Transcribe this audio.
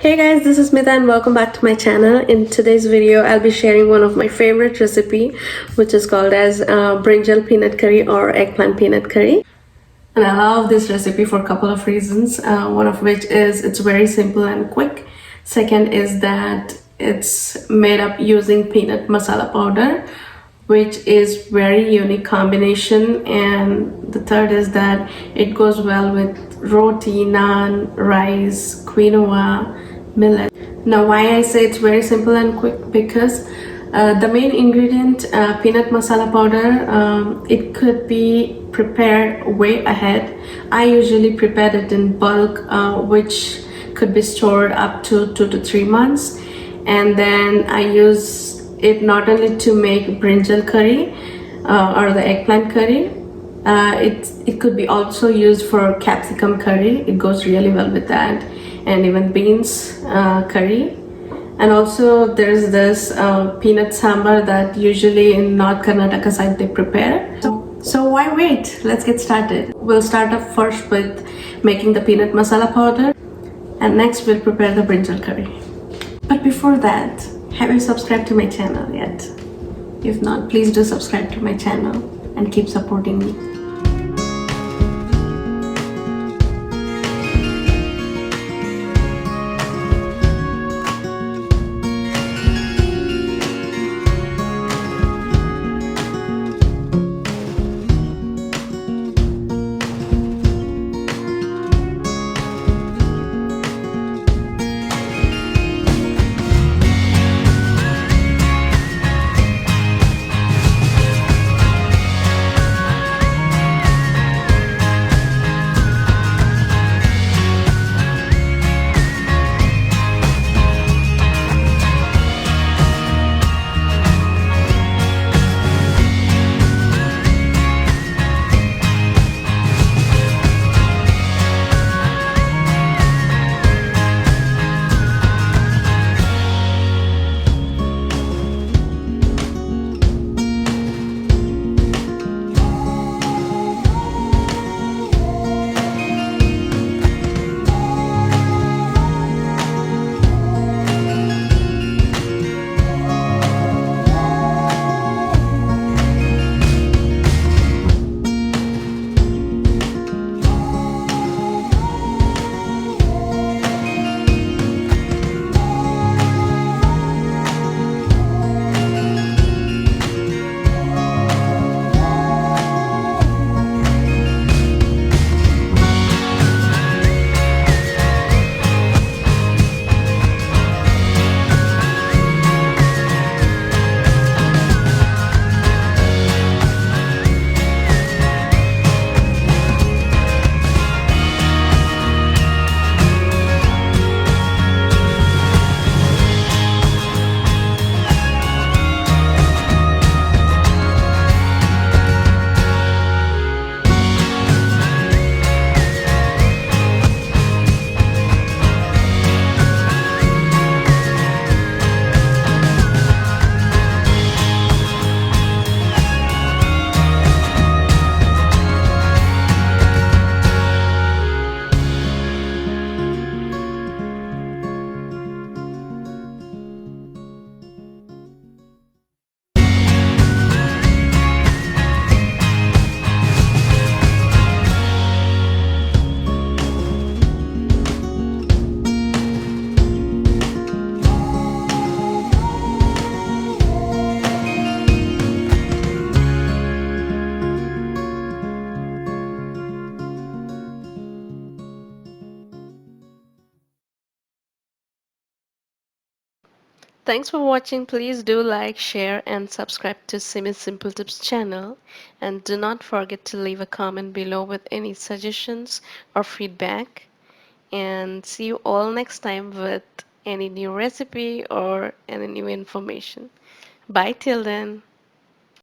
Hey guys, this is Smita and welcome back to my channel. In today's video, I'll be sharing one of my favorite recipe, which is called as Brinjal peanut curry or eggplant peanut curry. And I love this recipe for a couple of reasons. One of which is it's very simple and quick. Second is that it's made up using peanut masala powder, which is very unique combination. And the third is that it goes well with roti, naan, rice, quinoa, millet. Now why I say it's very simple and quick, because the main ingredient, peanut masala powder, it could be prepared way ahead. I usually prepare it in bulk, which could be stored up to 2 to 3 months. And then I use it not only to make brinjal curry or the eggplant curry, it could be also used for capsicum curry. It goes really well with that, and even beans curry. And also there's this peanut sambar that usually in North Karnataka side they prepare. So why wait? Let's get started. We'll start off first with making the peanut masala powder, and next we'll prepare the brinjal curry. But before that, have you subscribed to my channel yet? If not, please do subscribe to my channel and keep supporting me. Thanks for watching. Please do like, share and subscribe to Simi's Simple Tips channel, and do not forget to leave a comment below with any suggestions or feedback, and see you all next time with any new recipe or any new information. Bye till then.